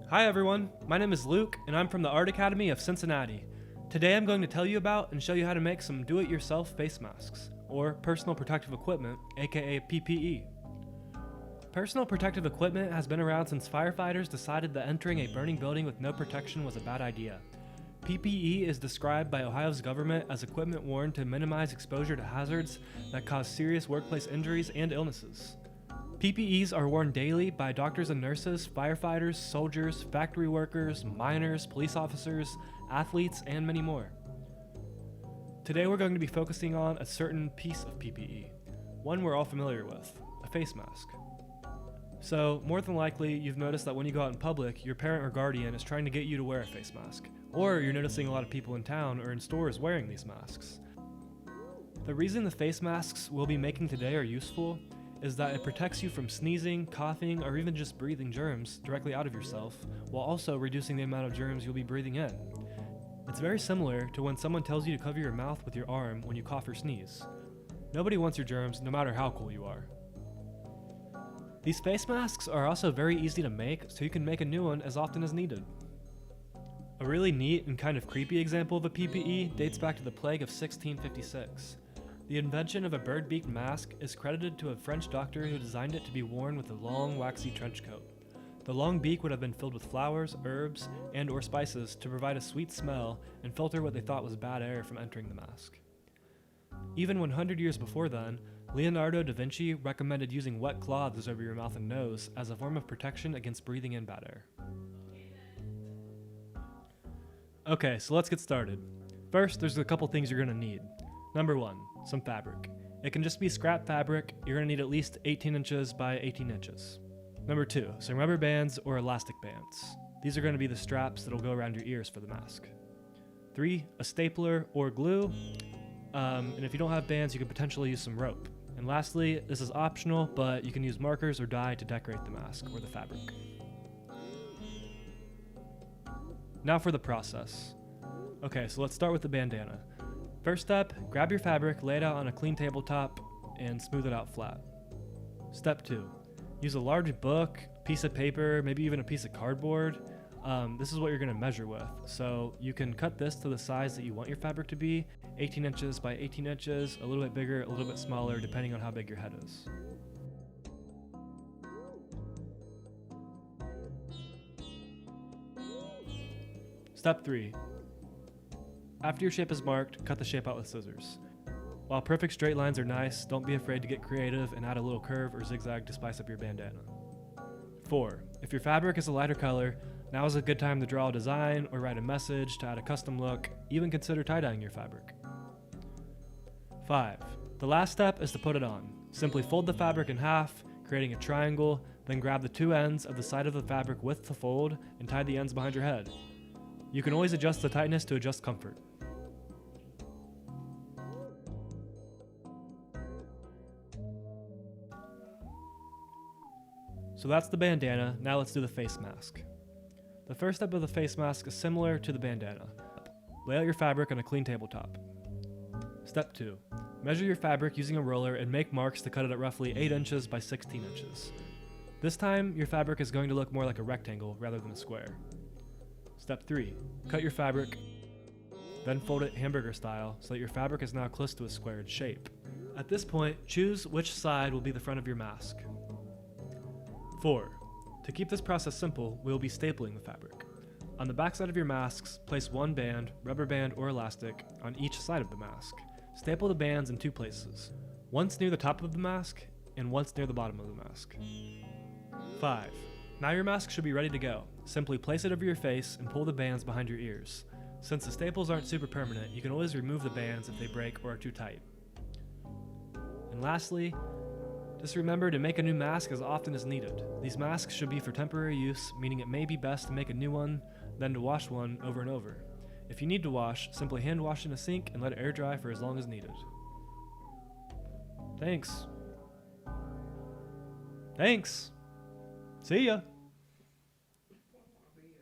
Hi everyone, my name is Luke and I'm from the Art Academy of Cincinnati. Today I'm going to tell you about and show you how to make some do-it-yourself face masks, or personal protective equipment, aka PPE. Personal protective equipment has been around since firefighters decided that entering a burning building with no protection was a bad idea. PPE is described by Ohio's government as equipment worn to minimize exposure to hazards that cause serious workplace injuries and illnesses. PPEs are worn daily by doctors and nurses, firefighters, soldiers, factory workers, miners, police officers, athletes, and many more. Today we're going to be focusing on a certain piece of PPE, one we're all familiar with, a face mask. So, more than likely, you've noticed that when you go out in public, your parent or guardian is trying to get you to wear a face mask, or you're noticing a lot of people in town or in stores wearing these masks. The reason the face masks we'll be making today are useful is that it protects you from sneezing, coughing, or even just breathing germs directly out of yourself, while also reducing the amount of germs you'll be breathing in. It's very similar to when someone tells you to cover your mouth with your arm when you cough or sneeze. Nobody wants your germs, no matter how cool you are. These face masks are also very easy to make, so you can make a new one as often as needed. A really neat and kind of creepy example of a PPE dates back to the plague of 1656. The invention of a bird-beaked mask is credited to a French doctor who designed it to be worn with a long, waxy trench coat. The long beak would have been filled with flowers, herbs, and or spices to provide a sweet smell and filter what they thought was bad air from entering the mask. Even 100 years before then, Leonardo da Vinci recommended using wet cloths over your mouth and nose as a form of protection against breathing in bad air. Okay, so let's get started. First, there's a couple things you're going to need. Number 1, some fabric. It can just be scrap fabric. You're going to need at least 18 inches by 18 inches. Number 2, some rubber bands or elastic bands. These are going to be the straps that'll go around your ears for the mask. 3, a stapler or glue. And if you don't have bands, you could potentially use some rope. And lastly, this is optional, but you can use markers or dye to decorate the mask or the fabric. Now for the process. Okay, so let's start with the bandana. First step, grab your fabric, lay it out on a clean tabletop, and smooth it out flat. Step 2, use a large book, piece of paper, maybe even a piece of cardboard. This is what you're going to measure with. So you can cut this to the size that you want your fabric to be, 18 inches by 18 inches, a little bit bigger, a little bit smaller, depending on how big your head is. Step 3. After your shape is marked, cut the shape out with scissors. While perfect straight lines are nice, don't be afraid to get creative and add a little curve or zigzag to spice up your bandana. 4. If your fabric is a lighter color, now is a good time to draw a design or write a message to add a custom look, even consider tie-dyeing your fabric. 5. The last step is to put it on. Simply fold the fabric in half, creating a triangle, then grab the two ends of the side of the fabric with the fold and tie the ends behind your head. You can always adjust the tightness to adjust comfort. So that's the bandana, now let's do the face mask. The first step of the face mask is similar to the bandana. Lay out your fabric on a clean tabletop. Step 2. Measure your fabric using a roller and make marks to cut it at roughly 8 inches by 16 inches. This time, your fabric is going to look more like a rectangle rather than a square. Step 3. Cut your fabric, then fold it hamburger style so that your fabric is now close to a squared shape. At this point, choose which side will be the front of your mask. 4. To keep this process simple, we will be stapling the fabric. On the back side of your masks, place one band, rubber band or elastic, on each side of the mask. Staple the bands in 2 places, once near the top of the mask and once near the bottom of the mask. 5. Now your mask should be ready to go. Simply place it over your face and pull the bands behind your ears. Since the staples aren't super permanent, you can always remove the bands if they break or are too tight. And lastly, just remember to make a new mask as often as needed. These masks should be for temporary use, meaning it may be best to make a new one, then to wash one over and over. If you need to wash, simply hand wash in a sink and let it air dry for as long as needed. Thanks. See ya!